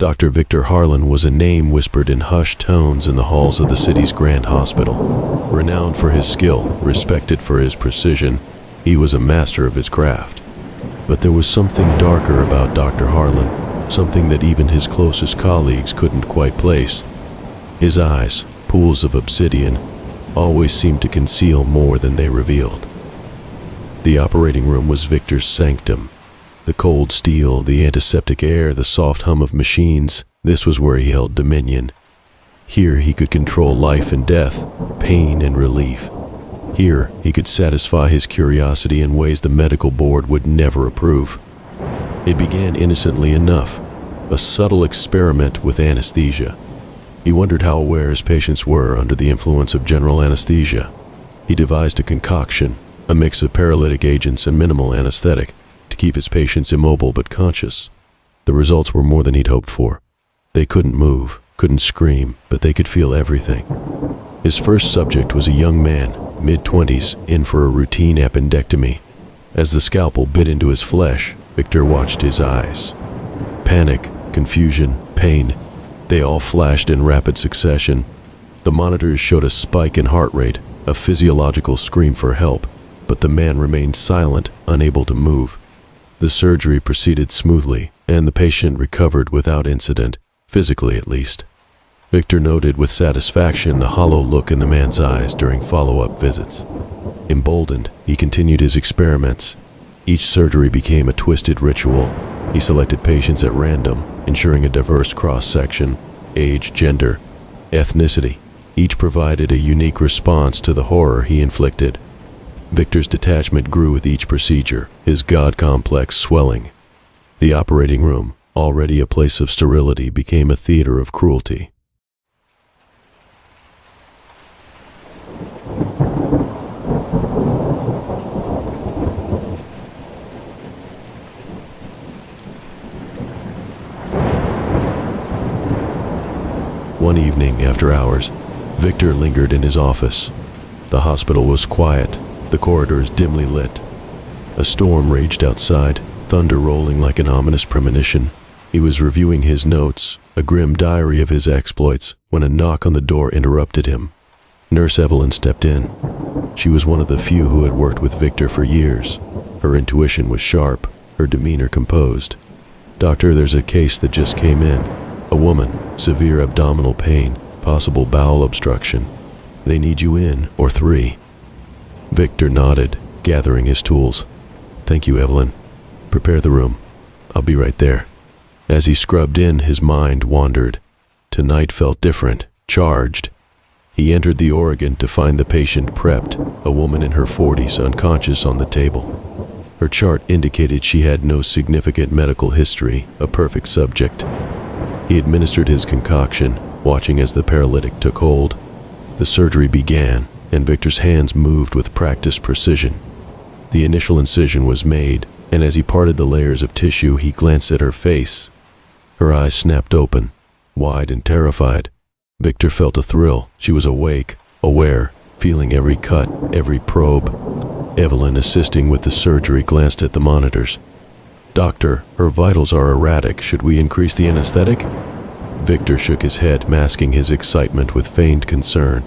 Dr. Victor Harlan was a name whispered in hushed tones in the halls of the city's grand hospital. Renowned for his skill, respected for his precision, he was a master of his craft. But there was something darker about Dr. Harlan, something that even his closest colleagues couldn't quite place. His eyes, pools of obsidian, always seemed to conceal more than they revealed. The operating room was Victor's sanctum. The cold steel, the antiseptic air, the soft hum of machines, this was where he held dominion. Here he could control life and death, pain and relief. Here he could satisfy his curiosity in ways the medical board would never approve. It began innocently enough, a subtle experiment with anesthesia. He wondered how aware his patients were under the influence of general anesthesia. He devised a concoction, a mix of paralytic agents and minimal anesthetic, to keep his patients immobile but conscious. The results were more than he'd hoped for. They couldn't move, couldn't scream, but they could feel everything. His first subject was a young man, mid-20s, in for a routine appendectomy. As the scalpel bit into his flesh, Victor watched his eyes. Panic, confusion, pain, they all flashed in rapid succession. The monitors showed a spike in heart rate, a physiological scream for help, but the man remained silent, unable to move. The surgery proceeded smoothly, and the patient recovered without incident, physically at least. Victor noted with satisfaction the hollow look in the man's eyes during follow-up visits. Emboldened, he continued his experiments. Each surgery became a twisted ritual. He selected patients at random, ensuring a diverse cross-section, age, gender, ethnicity. Each provided a unique response to the horror he inflicted. Victor's detachment grew with each procedure, his God complex swelling. The operating room, already a place of sterility, became a theater of cruelty. One evening, after hours, Victor lingered in his office. The hospital was quiet, the corridors dimly lit. A storm raged outside, thunder rolling like an ominous premonition. He was reviewing his notes, a grim diary of his exploits, when a knock on the door interrupted him. Nurse Evelyn stepped in. She was one of the few who had worked with Victor for years. Her intuition was sharp, her demeanor composed. "Doctor, there's a case that just came in. A woman, severe abdominal pain, possible bowel obstruction. They need you in, or 3. Victor nodded, gathering his tools. "Thank you, Evelyn. Prepare the room. I'll be right there." As he scrubbed in, his mind wandered. Tonight felt different, charged. He entered the Oregon to find the patient prepped, a woman in her 40s unconscious on the table. Her chart indicated she had no significant medical history, a perfect subject. He administered his concoction, watching as the paralytic took hold. The surgery began, and Victor's hands moved with practiced precision. The initial incision was made, and as he parted the layers of tissue, he glanced at her face. Her eyes snapped open, wide and terrified. Victor felt a thrill. She was awake, aware, feeling every cut, every probe. Evelyn, assisting with the surgery, glanced at the monitors. "Doctor, her vitals are erratic. Should we increase the anesthetic?" Victor shook his head, masking his excitement with feigned concern.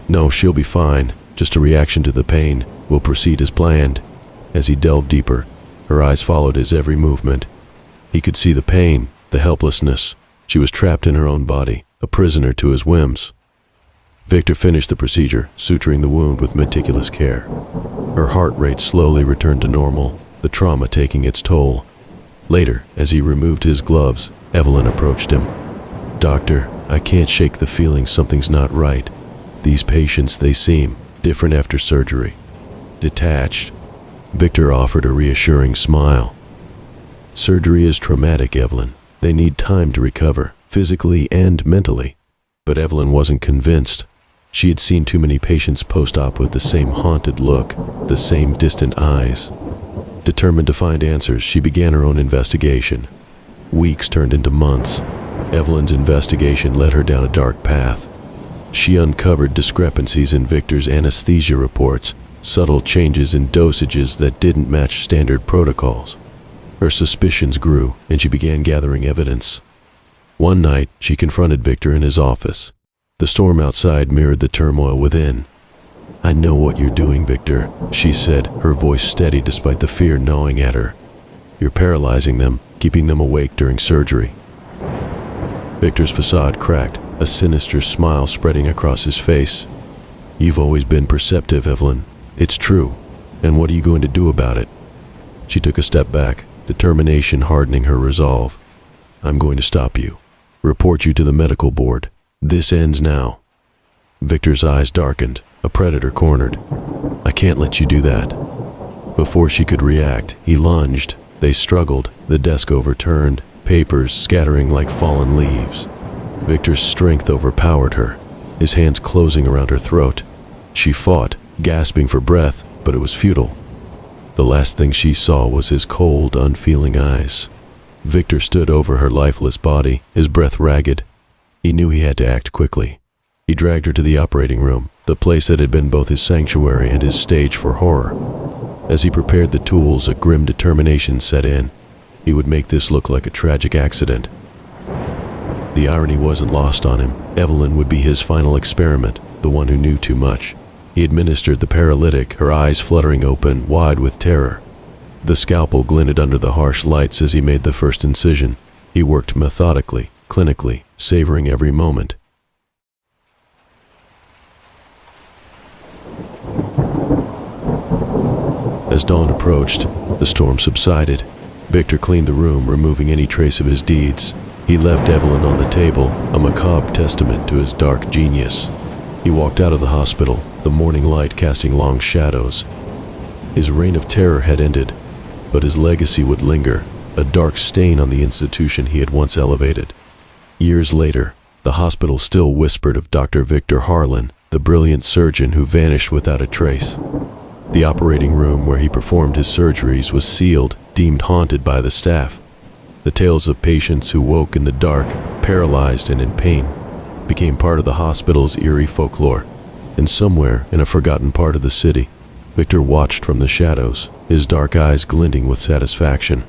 "No, she'll be fine. Just a reaction to the pain. We'll proceed as planned." As he delved deeper, her eyes followed his every movement. He could see the pain, the helplessness. She was trapped in her own body, a prisoner to his whims. Victor finished the procedure, suturing the wound with meticulous care. Her heart rate slowly returned to normal, the trauma taking its toll. Later, as he removed his gloves, Evelyn approached him. "Doctor, I can't shake the feeling something's not right. These patients, they seem different after surgery. Detached." Victor offered a reassuring smile. "Surgery is traumatic, Evelyn. They need time to recover, physically and mentally." But Evelyn wasn't convinced. She had seen too many patients post-op with the same haunted look, the same distant eyes. Determined to find answers, she began her own investigation. Weeks turned into months. Evelyn's investigation led her down a dark path. She uncovered discrepancies in Victor's anesthesia reports, subtle changes in dosages that didn't match standard protocols. Her suspicions grew, and she began gathering evidence. One night, she confronted Victor in his office. The storm outside mirrored the turmoil within. "I know what you're doing, Victor," she said, her voice steady despite the fear gnawing at her. "You're paralyzing them, keeping them awake during surgery." Victor's facade cracked, a sinister smile spreading across his face. "You've always been perceptive, Evelyn. It's true. And what are you going to do about it?" She took a step back, determination hardening her resolve. "I'm going to stop you. Report you to the medical board. This ends now." Victor's eyes darkened, a predator cornered. "I can't let you do that." Before she could react, he lunged. They struggled, the desk overturned, papers scattering like fallen leaves. Victor's strength overpowered her, his hands closing around her throat. She fought, gasping for breath, but it was futile. The last thing she saw was his cold, unfeeling eyes. Victor stood over her lifeless body, his breath ragged. He knew he had to act quickly. He dragged her to the operating room, the place that had been both his sanctuary and his stage for horror. As he prepared the tools, a grim determination set in. He would make this look like a tragic accident. The irony wasn't lost on him. Evelyn would be his final experiment, the one who knew too much. He administered the paralytic, her eyes fluttering open, wide with terror. The scalpel glinted under the harsh lights as he made the first incision. He worked methodically, clinically, savoring every moment. As dawn approached, the storm subsided. Victor cleaned the room, removing any trace of his deeds. He left Evelyn on the table, a macabre testament to his dark genius. He walked out of the hospital, the morning light casting long shadows. His reign of terror had ended, but his legacy would linger, a dark stain on the institution he had once elevated. Years later, the hospital still whispered of Dr. Victor Harlan, the brilliant surgeon who vanished without a trace. The operating room where he performed his surgeries was sealed, deemed haunted by the staff. The tales of patients who woke in the dark, paralyzed and in pain, became part of the hospital's eerie folklore. And somewhere in a forgotten part of the city, Victor watched from the shadows, his dark eyes glinting with satisfaction.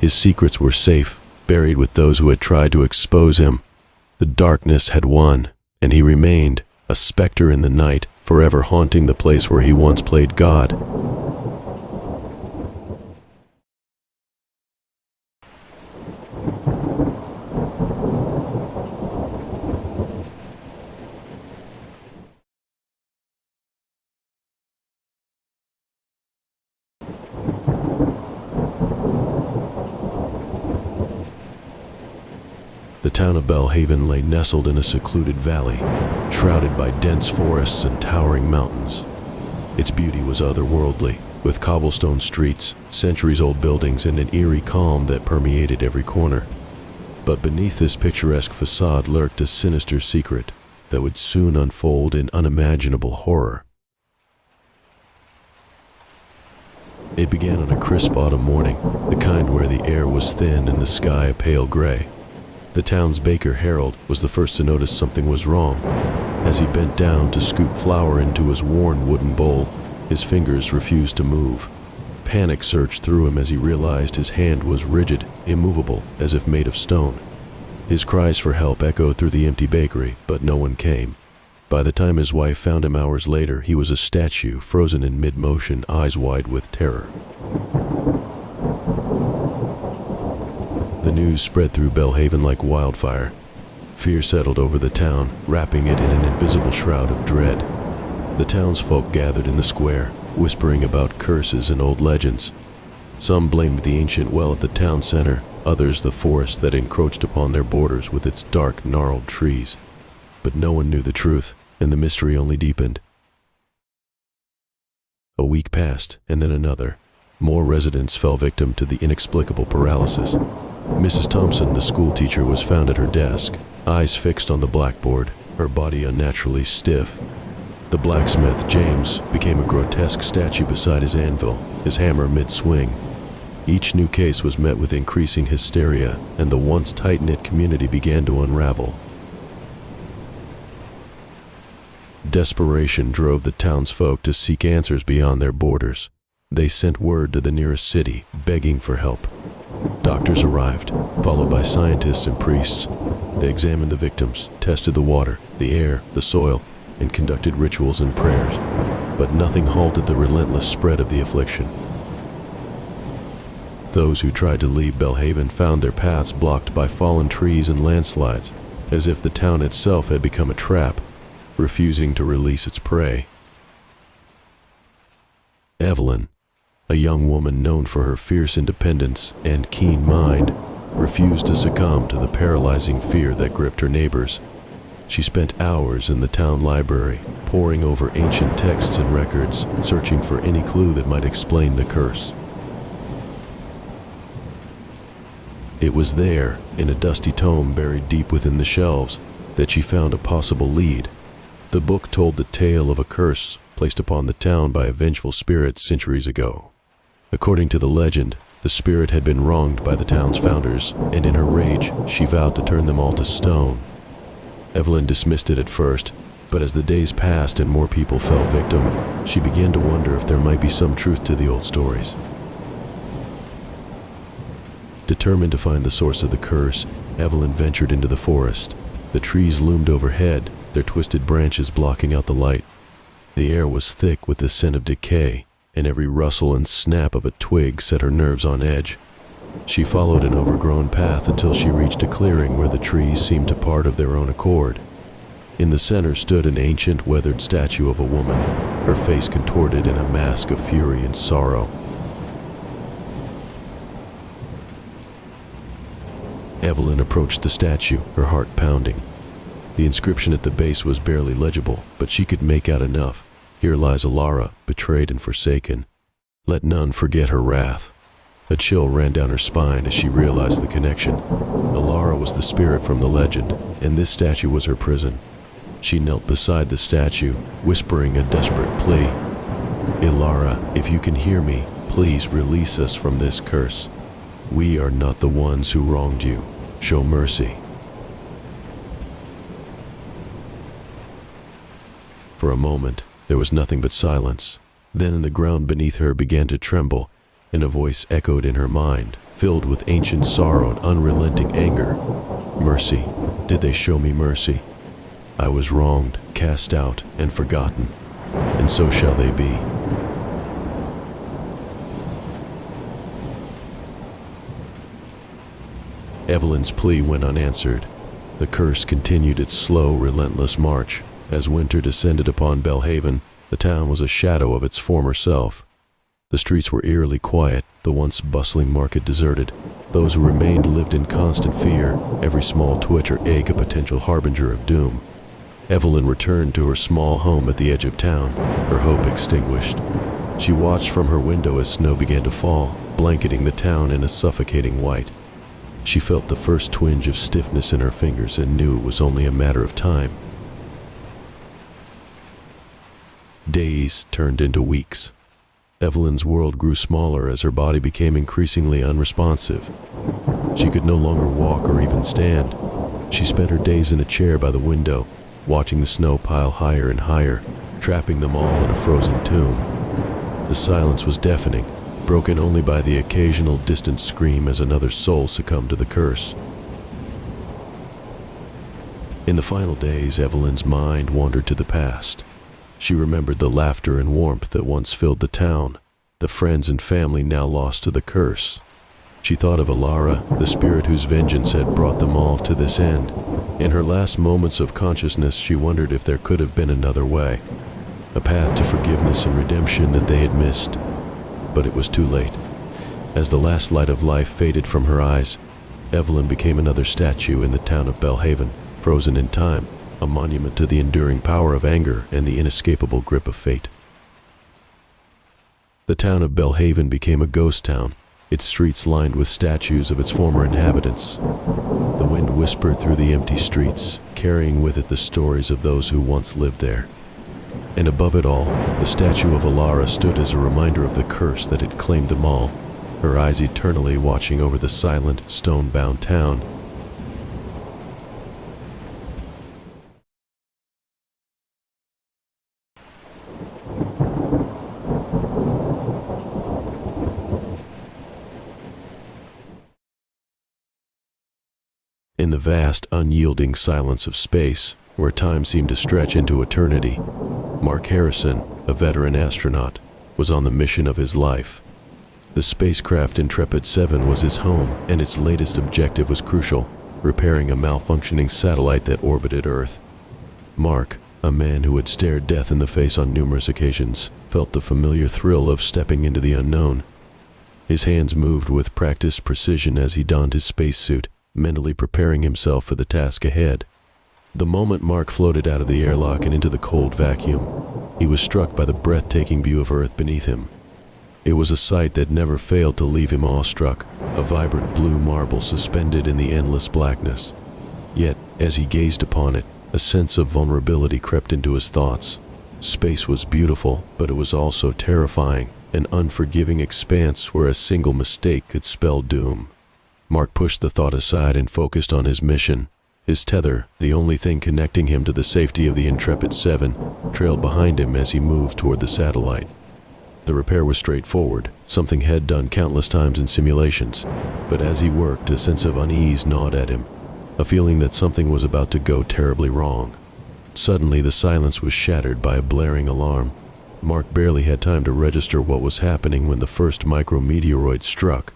His secrets were safe, buried with those who had tried to expose him. The darkness had won, and he remained, a specter in the night, forever haunting the place where he once played God. The town of Belhaven lay nestled in a secluded valley, shrouded by dense forests and towering mountains. Its beauty was otherworldly, with cobblestone streets, centuries-old buildings, and an eerie calm that permeated every corner. But beneath this picturesque facade lurked a sinister secret that would soon unfold in unimaginable horror. It began on a crisp autumn morning, the kind where the air was thin and the sky a pale gray. The town's baker, Harold, was the first to notice something was wrong. As he bent down to scoop flour into his worn wooden bowl, his fingers refused to move. Panic surged through him as he realized his hand was rigid, immovable, as if made of stone. His cries for help echoed through the empty bakery, but no one came. By the time his wife found him hours later, he was a statue, frozen in mid-motion, eyes wide with terror. The news spread through Belhaven like wildfire. Fear settled over the town, wrapping it in an invisible shroud of dread. The townsfolk gathered in the square, whispering about curses and old legends. Some blamed the ancient well at the town center, others the forest that encroached upon their borders with its dark, gnarled trees. But no one knew the truth, and the mystery only deepened. A week passed, and then another. More residents fell victim to the inexplicable paralysis. Mrs. Thompson, the schoolteacher, was found at her desk, eyes fixed on the blackboard, her body unnaturally stiff. The blacksmith, James, became a grotesque statue beside his anvil, his hammer mid-swing. Each new case was met with increasing hysteria, and the once tight-knit community began to unravel. Desperation drove the townsfolk to seek answers beyond their borders. They sent word to the nearest city, begging for help. Doctors arrived, followed by scientists and priests. They examined the victims, tested the water, the air, the soil, and conducted rituals and prayers. But nothing halted the relentless spread of the affliction. Those who tried to leave Belhaven found their paths blocked by fallen trees and landslides, as if the town itself had become a trap, refusing to release its prey. Evelyn, a young woman known for her fierce independence and keen mind, refused to succumb to the paralyzing fear that gripped her neighbors. She spent hours in the town library, poring over ancient texts and records, searching for any clue that might explain the curse. It was there, in a dusty tome buried deep within the shelves, that she found a possible lead. The book told the tale of a curse placed upon the town by a vengeful spirit centuries ago. According to the legend, the spirit had been wronged by the town's founders, and in her rage, she vowed to turn them all to stone. Evelyn dismissed it at first, but as the days passed and more people fell victim, she began to wonder if there might be some truth to the old stories. Determined to find the source of the curse, Evelyn ventured into the forest. The trees loomed overhead, their twisted branches blocking out the light. The air was thick with the scent of decay, and every rustle and snap of a twig set her nerves on edge. She followed an overgrown path until she reached a clearing where the trees seemed to part of their own accord. In the center stood an ancient, weathered statue of a woman, her face contorted in a mask of fury and sorrow. Evelyn approached the statue, her heart pounding. The inscription at the base was barely legible, but she could make out enough. Here lies Alara, betrayed and forsaken. Let none forget her wrath. A chill ran down her spine as she realized the connection. Alara was the spirit from the legend, and this statue was her prison. She knelt beside the statue, whispering a desperate plea. Alara, if you can hear me, please release us from this curse. We are not the ones who wronged you. Show mercy. For a moment, there was nothing but silence. Then the ground beneath her began to tremble, and a voice echoed in her mind, filled with ancient sorrow and unrelenting anger. Mercy. Did they show me mercy? I was wronged, cast out, and forgotten, and so shall they be. Evelyn's plea went unanswered. The curse continued its slow, relentless march. As winter descended upon Belhaven, the town was a shadow of its former self. The streets were eerily quiet, the once bustling market deserted. Those who remained lived in constant fear, every small twitch or ache a potential harbinger of doom. Evelyn returned to her small home at the edge of town, her hope extinguished. She watched from her window as snow began to fall, blanketing the town in a suffocating white. She felt the first twinge of stiffness in her fingers and knew it was only a matter of time. Days turned into weeks. Evelyn's world grew smaller as her body became increasingly unresponsive. She could no longer walk or even stand. She spent her days in a chair by the window, watching the snow pile higher and higher, trapping them all in a frozen tomb. The silence was deafening, broken only by the occasional distant scream as another soul succumbed to the curse. In the final days, Evelyn's mind wandered to the past. She remembered the laughter and warmth that once filled the town, the friends and family now lost to the curse. She thought of Alara, the spirit whose vengeance had brought them all to this end. In her last moments of consciousness, she wondered if there could have been another way, a path to forgiveness and redemption that they had missed. But it was too late. As the last light of life faded from her eyes, Evelyn became another statue in the town of Belhaven, frozen in time, a monument to the enduring power of anger and the inescapable grip of fate. The town of Belhaven became a ghost town, its streets lined with statues of its former inhabitants. The wind whispered through the empty streets, carrying with it the stories of those who once lived there. And above it all, the statue of Alara stood as a reminder of the curse that had claimed them all, her eyes eternally watching over the silent, stone-bound town. In the vast, unyielding silence of space, where time seemed to stretch into eternity, Mark Harrison, a veteran astronaut, was on the mission of his life. The spacecraft Intrepid 7 was his home, and its latest objective was crucial: repairing a malfunctioning satellite that orbited Earth. Mark, a man who had stared death in the face on numerous occasions, felt the familiar thrill of stepping into the unknown. His hands moved with practiced precision as he donned his spacesuit, mentally preparing himself for the task ahead. The moment Mark floated out of the airlock and into the cold vacuum, he was struck by the breathtaking view of Earth beneath him. It was a sight that never failed to leave him awestruck, a vibrant blue marble suspended in the endless blackness. Yet, as he gazed upon it, a sense of vulnerability crept into his thoughts. Space was beautiful, but it was also terrifying, an unforgiving expanse where a single mistake could spell doom. Mark pushed the thought aside and focused on his mission. His tether, the only thing connecting him to the safety of the Intrepid 7, trailed behind him as he moved toward the satellite. The repair was straightforward, something Head done countless times in simulations, but as he worked, a sense of unease gnawed at him, a feeling that something was about to go terribly wrong. Suddenly, the silence was shattered by a blaring alarm. Mark barely had time to register what was happening when the first micrometeoroid struck.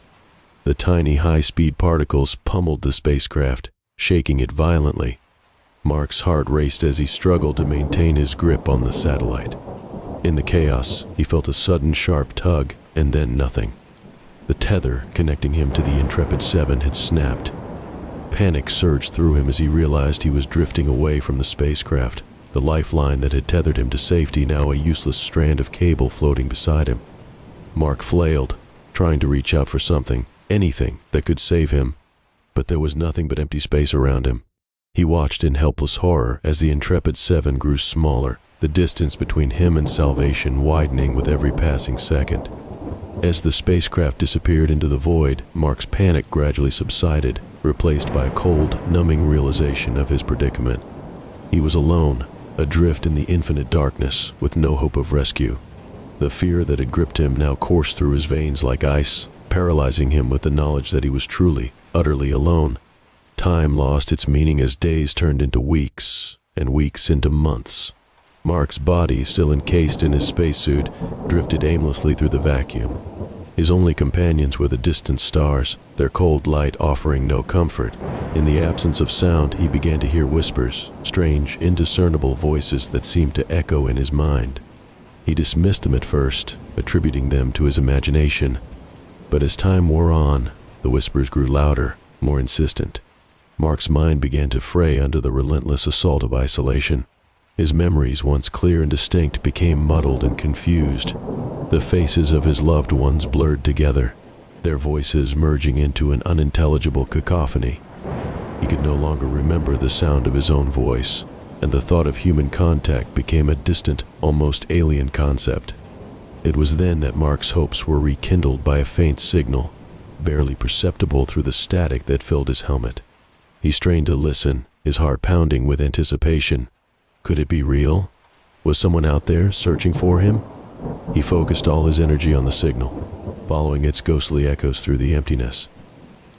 The tiny, high-speed particles pummeled the spacecraft, shaking it violently. Mark's heart raced as he struggled to maintain his grip on the satellite. In the chaos, he felt a sudden sharp tug, and then nothing. The tether connecting him to the Intrepid 7 had snapped. Panic surged through him as he realized he was drifting away from the spacecraft, the lifeline that had tethered him to safety now a useless strand of cable floating beside him. Mark flailed, trying to reach out for something, anything that could save him, but there was nothing but empty space around him. He watched in helpless horror as the Intrepid 7 grew smaller, the distance between him and salvation widening with every passing second. As the spacecraft disappeared into the void, Mark's panic gradually subsided, replaced by a cold, numbing realization of his predicament. He was alone, adrift in the infinite darkness, with no hope of rescue. The fear that had gripped him now coursed through his veins like ice, paralyzing him with the knowledge that he was truly, utterly alone. Time lost its meaning as days turned into weeks, and weeks into months. Mark's body, still encased in his spacesuit, drifted aimlessly through the vacuum. His only companions were the distant stars, their cold light offering no comfort. In the absence of sound, he began to hear whispers, strange, indiscernible voices that seemed to echo in his mind. He dismissed them at first, attributing them to his imagination. But as time wore on, the whispers grew louder, more insistent. Mark's mind began to fray under the relentless assault of isolation. His memories, once clear and distinct, became muddled and confused. The faces of his loved ones blurred together, their voices merging into an unintelligible cacophony. He could no longer remember the sound of his own voice, and the thought of human contact became a distant, almost alien concept. It was then that Mark's hopes were rekindled by a faint signal, barely perceptible through the static that filled his helmet. He strained to listen, his heart pounding with anticipation. Could it be real? Was someone out there searching for him? He focused all his energy on the signal, following its ghostly echoes through the emptiness.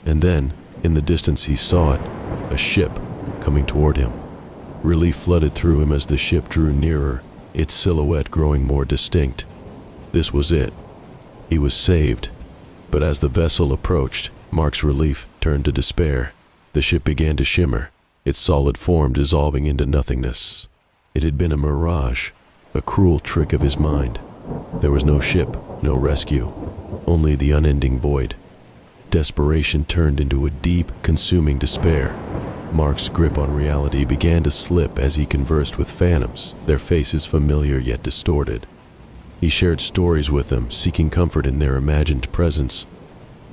And then, in the distance he saw it, a ship coming toward him. Relief flooded through him as the ship drew nearer, its silhouette growing more distinct. This was it. He was saved. But as the vessel approached, Mark's relief turned to despair. The ship began to shimmer, its solid form dissolving into nothingness. It had been a mirage, a cruel trick of his mind. There was no ship, no rescue, only the unending void. Desperation turned into a deep, consuming despair. Mark's grip on reality began to slip as he conversed with phantoms, their faces familiar yet distorted. He shared stories with them, seeking comfort in their imagined presence.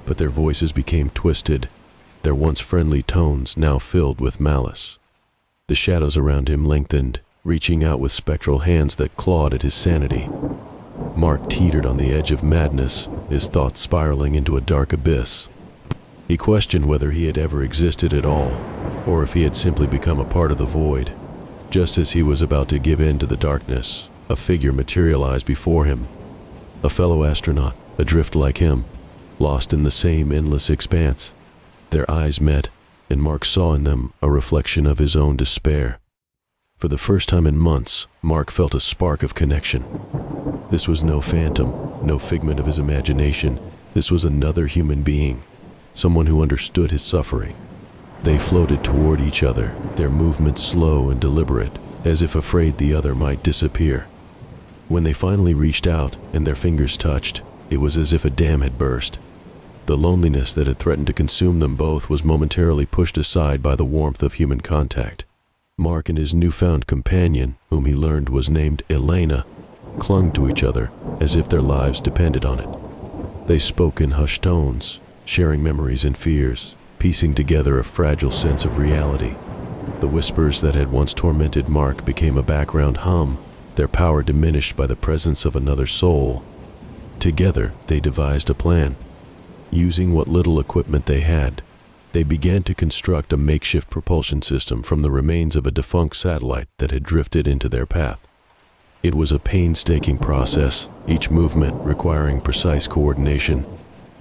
But their voices became twisted, their once friendly tones now filled with malice. The shadows around him lengthened, reaching out with spectral hands that clawed at his sanity. Mark teetered on the edge of madness, his thoughts spiraling into a dark abyss. He questioned whether he had ever existed at all, or if he had simply become a part of the void. Just as he was about to give in to the darkness, a figure materialized before him. A fellow astronaut, adrift like him, lost in the same endless expanse. Their eyes met, and Mark saw in them a reflection of his own despair. For the first time in months, Mark felt a spark of connection. This was no phantom, no figment of his imagination. This was another human being, someone who understood his suffering. They floated toward each other, their movements slow and deliberate, as if afraid the other might disappear. When they finally reached out and their fingers touched, it was as if a dam had burst. The loneliness that had threatened to consume them both was momentarily pushed aside by the warmth of human contact. Mark and his newfound companion, whom he learned was named Elena, clung to each other as if their lives depended on it. They spoke in hushed tones, sharing memories and fears, piecing together a fragile sense of reality. The whispers that had once tormented Mark became a background hum, their power diminished by the presence of another soul. Together, they devised a plan. Using what little equipment they had, they began to construct a makeshift propulsion system from the remains of a defunct satellite that had drifted into their path. It was a painstaking process, each movement requiring precise coordination.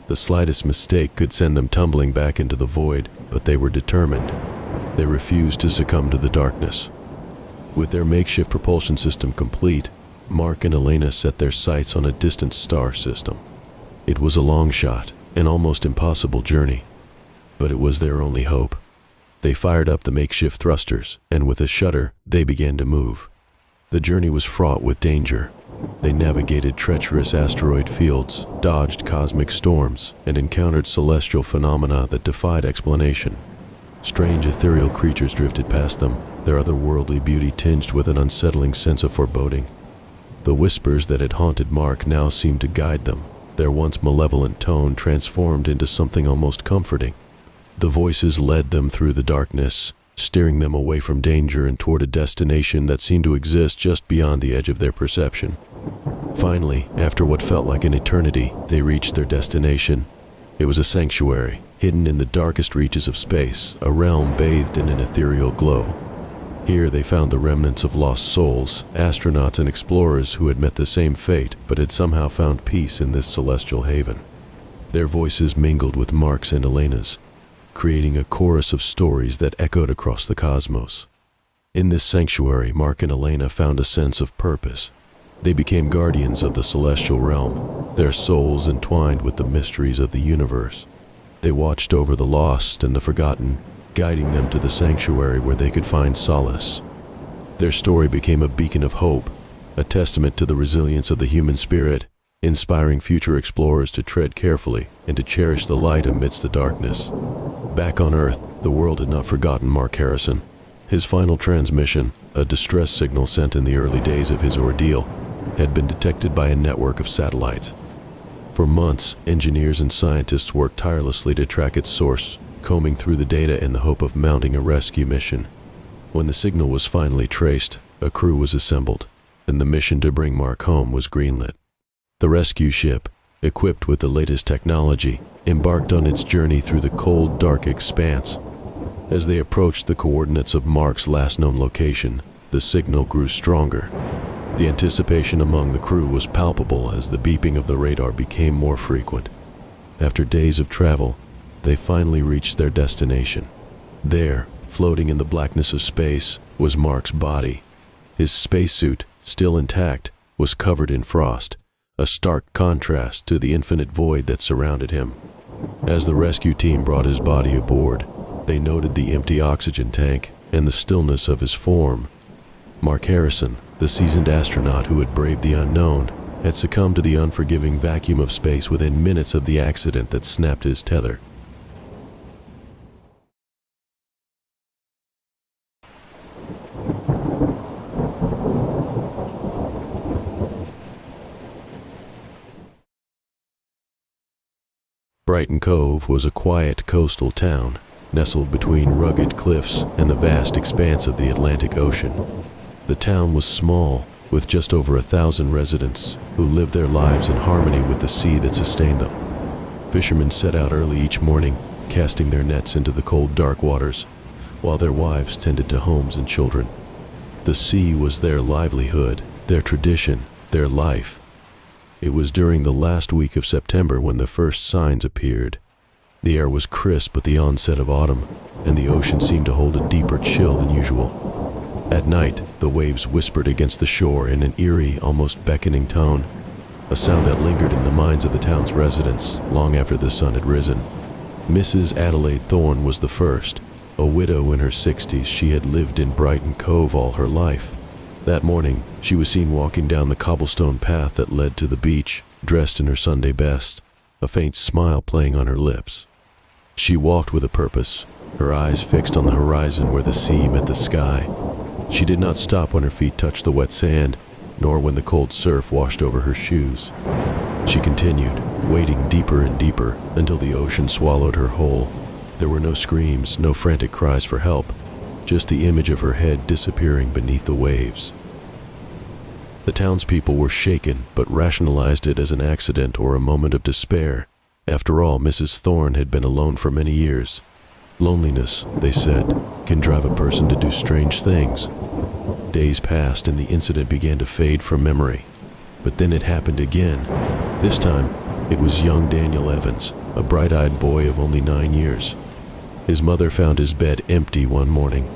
The slightest mistake could send them tumbling back into the void, but they were determined. They refused to succumb to the darkness. With their makeshift propulsion system complete, Mark and Elena set their sights on a distant star system. It was a long shot, an almost impossible journey, but it was their only hope. They fired up the makeshift thrusters, and with a shudder, they began to move. The journey was fraught with danger. They navigated treacherous asteroid fields, dodged cosmic storms, and encountered celestial phenomena that defied explanation. Strange ethereal creatures drifted past them, their otherworldly beauty tinged with an unsettling sense of foreboding. The whispers that had haunted Mark now seemed to guide them, their once malevolent tone transformed into something almost comforting. The voices led them through the darkness, steering them away from danger and toward a destination that seemed to exist just beyond the edge of their perception. Finally, after what felt like an eternity, they reached their destination. It was a sanctuary, hidden in the darkest reaches of space, a realm bathed in an ethereal glow. Here they found the remnants of lost souls, astronauts and explorers who had met the same fate but had somehow found peace in this celestial haven. Their voices mingled with Mark's and Elena's, creating a chorus of stories that echoed across the cosmos. In this sanctuary, Mark and Elena found a sense of purpose. They became guardians of the celestial realm, their souls entwined with the mysteries of the universe. They watched over the lost and the forgotten, guiding them to the sanctuary where they could find solace. Their story became a beacon of hope, a testament to the resilience of the human spirit, inspiring future explorers to tread carefully and to cherish the light amidst the darkness. Back on Earth, the world had not forgotten Mark Harrison. His final transmission, a distress signal sent in the early days of his ordeal, had been detected by a network of satellites. For months, engineers and scientists worked tirelessly to track its source, combing through the data in the hope of mounting a rescue mission. When the signal was finally traced, a crew was assembled, and the mission to bring Mark home was greenlit. The rescue ship, equipped with the latest technology, embarked on its journey through the cold, dark expanse. As they approached the coordinates of Mark's last known location, the signal grew stronger. The anticipation among the crew was palpable as the beeping of the radar became more frequent. After days of travel, they finally reached their destination. There, floating in the blackness of space, was Mark's body. His spacesuit, still intact, was covered in frost, a stark contrast to the infinite void that surrounded him. As the rescue team brought his body aboard, they noted the empty oxygen tank and the stillness of his form. Mark Harrison, the seasoned astronaut who had braved the unknown, had succumbed to the unforgiving vacuum of space within minutes of the accident that snapped his tether. Brighton Cove was a quiet coastal town, nestled between rugged cliffs and the vast expanse of the Atlantic Ocean. The town was small, with just over 1,000 residents who lived their lives in harmony with the sea that sustained them. Fishermen set out early each morning, casting their nets into the cold, dark waters, while their wives tended to homes and children. The sea was their livelihood, their tradition, their life. It was during the last week of September when the first signs appeared. The air was crisp with the onset of autumn, and the ocean seemed to hold a deeper chill than usual. At night, the waves whispered against the shore in an eerie, almost beckoning tone, a sound that lingered in the minds of the town's residents long after the sun had risen. Mrs. Adelaide Thorne was the first. A widow in her 60s, she had lived in Brighton Cove all her life. That morning, she was seen walking down the cobblestone path that led to the beach, dressed in her Sunday best, a faint smile playing on her lips. She walked with a purpose, her eyes fixed on the horizon where the sea met the sky. She did not stop when her feet touched the wet sand, nor when the cold surf washed over her shoes. She continued, wading deeper and deeper until the ocean swallowed her whole. There were no screams, no frantic cries for help, just the image of her head disappearing beneath the waves. The townspeople were shaken, but rationalized it as an accident or a moment of despair. After all, Mrs. Thorne had been alone for many years. Loneliness, they said, can drive a person to do strange things. Days passed and the incident began to fade from memory. But then it happened again. This time, it was young Daniel Evans, a bright-eyed boy of only 9 years. His mother found his bed empty one morning,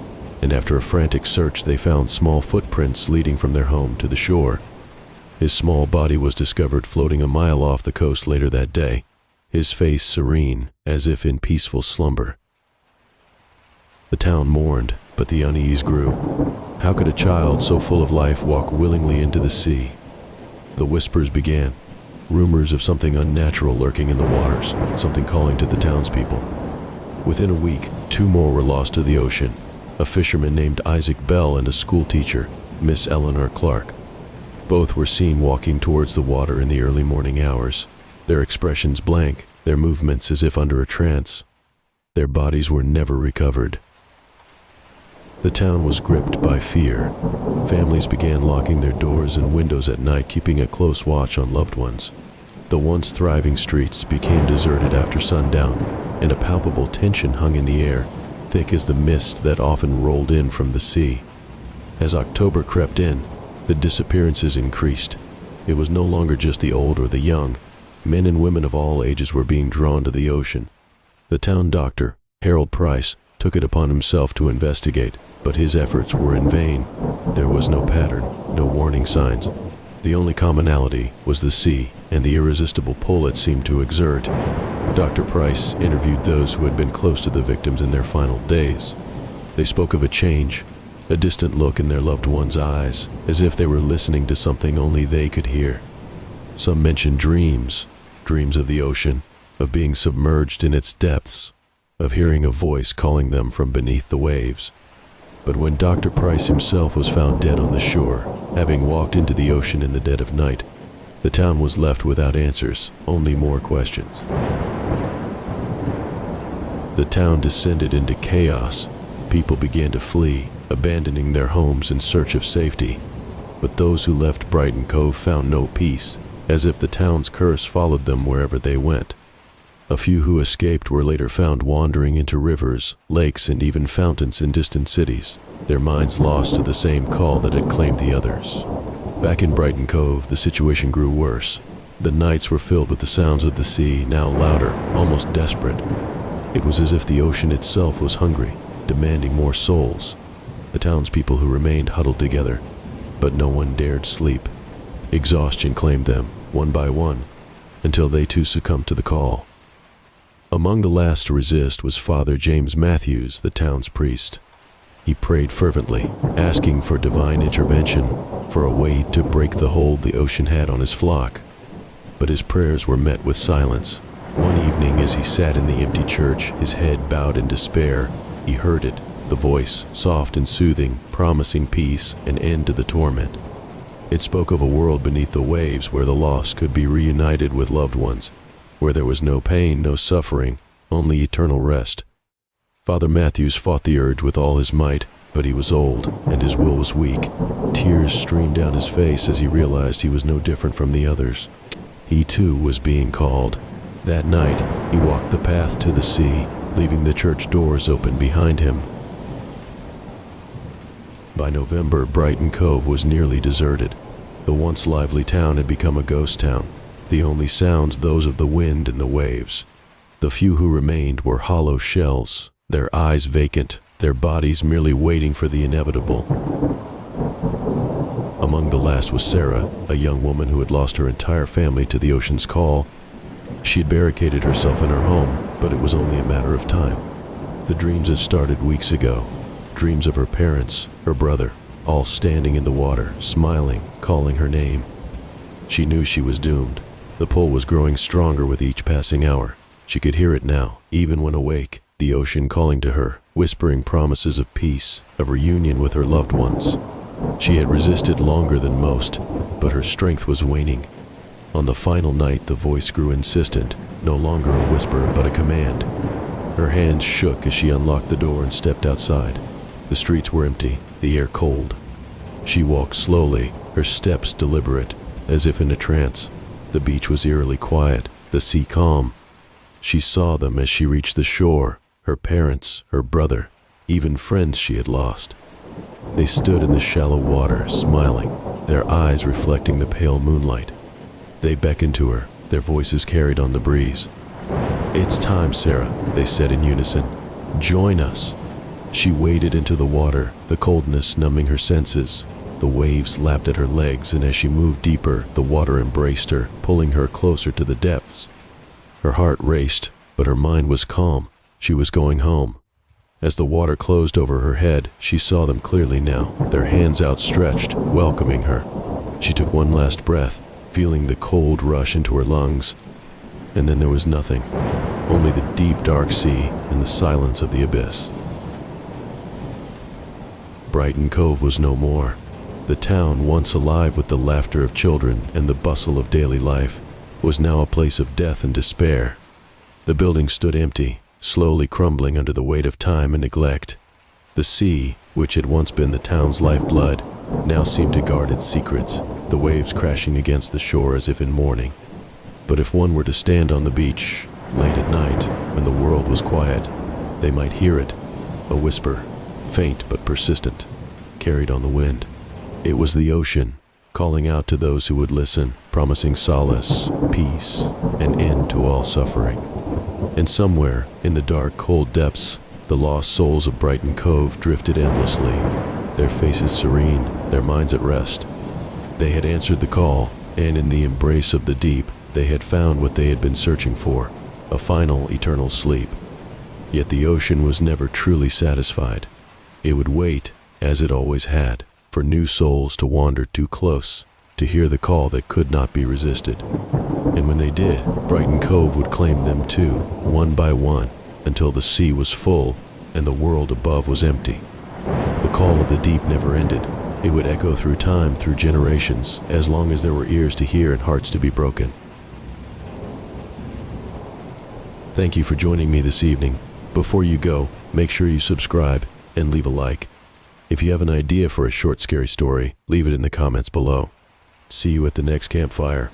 and after a frantic search they found small footprints leading from their home to the shore. His small body was discovered floating a mile off the coast later that day, his face serene, as if in peaceful slumber. The town mourned, but the unease grew. How could a child so full of life walk willingly into the sea? The whispers began, rumors of something unnatural lurking in the waters, something calling to the townspeople. Within a week, 2 more were lost to the ocean, a fisherman named Isaac Bell and a schoolteacher, Miss Eleanor Clark. Both were seen walking towards the water in the early morning hours, their expressions blank, their movements as if under a trance. Their bodies were never recovered. The town was gripped by fear. Families began locking their doors and windows at night, keeping a close watch on loved ones. The once thriving streets became deserted after sundown, and a palpable tension hung in the air, thick as the mist that often rolled in from the sea. As October crept in, the disappearances increased. It was no longer just the old or the young. Men and women of all ages were being drawn to the ocean. The town doctor, Harold Price, took it upon himself to investigate, but his efforts were in vain. There was no pattern, no warning signs. The only commonality was the sea and the irresistible pull it seemed to exert. Dr. Price interviewed those who had been close to the victims in their final days. They spoke of a change, a distant look in their loved ones' eyes, as if they were listening to something only they could hear. Some mentioned dreams of the ocean, of being submerged in its depths, of hearing a voice calling them from beneath the waves. But when Dr. Price himself was found dead on the shore, having walked into the ocean in the dead of night, the town was left without answers, only more questions. The town descended into chaos. People began to flee, abandoning their homes in search of safety. But those who left Brighton Cove found no peace, as if the town's curse followed them wherever they went. A few who escaped were later found wandering into rivers, lakes, and even fountains in distant cities, their minds lost to the same call that had claimed the others. Back in Brighton Cove, the situation grew worse. The nights were filled with the sounds of the sea, now louder, almost desperate. It was as if the ocean itself was hungry, demanding more souls. The townspeople who remained huddled together, but no one dared sleep. Exhaustion claimed them, one by one, until they too succumbed to the call. Among the last to resist was Father James Matthews, the town's priest. He prayed fervently, asking for divine intervention, for a way to break the hold the ocean had on his flock. But his prayers were met with silence. One evening, as he sat in the empty church, his head bowed in despair, he heard it, the voice, soft and soothing, promising peace, an end to the torment. It spoke of a world beneath the waves where the lost could be reunited with loved ones, where there was no pain, no suffering, only eternal rest. Father Matthews fought the urge with all his might, but he was old, and his will was weak. Tears streamed down his face as he realized he was no different from the others. He too was being called. That night, he walked the path to the sea, leaving the church doors open behind him. By November, Brighton Cove was nearly deserted. The once lively town had become a ghost town, the only sounds those of the wind and the waves. The few who remained were hollow shells, their eyes vacant, their bodies merely waiting for the inevitable. Among the last was Sarah, a young woman who had lost her entire family to the ocean's call. She had barricaded herself in her home, but it was only a matter of time. The dreams had started weeks ago. Dreams of her parents, her brother, all standing in the water, smiling, calling her name. She knew she was doomed. The pull was growing stronger with each passing hour. She could hear it now, even when awake, the ocean calling to her, whispering promises of peace, of reunion with her loved ones. She had resisted longer than most, but her strength was waning. On the final night, the voice grew insistent, no longer a whisper, but a command. Her hands shook as she unlocked the door and stepped outside. The streets were empty, the air cold. She walked slowly, her steps deliberate, as if in a trance. The beach was eerily quiet, the sea calm. She saw them as she reached the shore, her parents, her brother, even friends she had lost. They stood in the shallow water, smiling, their eyes reflecting the pale moonlight. They beckoned to her, their voices carried on the breeze. "It's time, Sarah," they said in unison. "Join us." She waded into the water, the coldness numbing her senses. The waves lapped at her legs, and as she moved deeper, the water embraced her, pulling her closer to the depths. Her heart raced, but her mind was calm. She was going home. As the water closed over her head, she saw them clearly now, their hands outstretched, welcoming her. She took one last breath, feeling the cold rush into her lungs. And then there was nothing, only the deep, dark sea and the silence of the abyss. Brighton Cove was no more. The town, once alive with the laughter of children and the bustle of daily life, was now a place of death and despair. The building stood empty, slowly crumbling under the weight of time and neglect. The sea, which had once been the town's lifeblood, now seemed to guard its secrets, the waves crashing against the shore as if in mourning. But if one were to stand on the beach, late at night, when the world was quiet, they might hear it, a whisper, faint but persistent, carried on the wind. It was the ocean, calling out to those who would listen, promising solace, peace, an end to all suffering. And somewhere, in the dark, cold depths, the lost souls of Brighton Cove drifted endlessly, their faces serene, their minds at rest. They had answered the call, and in the embrace of the deep, they had found what they had been searching for, a final, eternal sleep. Yet the ocean was never truly satisfied. It would wait, as it always had, for new souls to wander too close, to hear the call that could not be resisted. And when they did, Brighton Cove would claim them too, one by one, until the sea was full and the world above was empty. The call of the deep never ended. It would echo through time, through generations, as long as there were ears to hear and hearts to be broken. Thank you for joining me this evening. Before you go, make sure you subscribe and leave a like. If you have an idea for a short, scary story, leave it in the comments below. See you at the next campfire.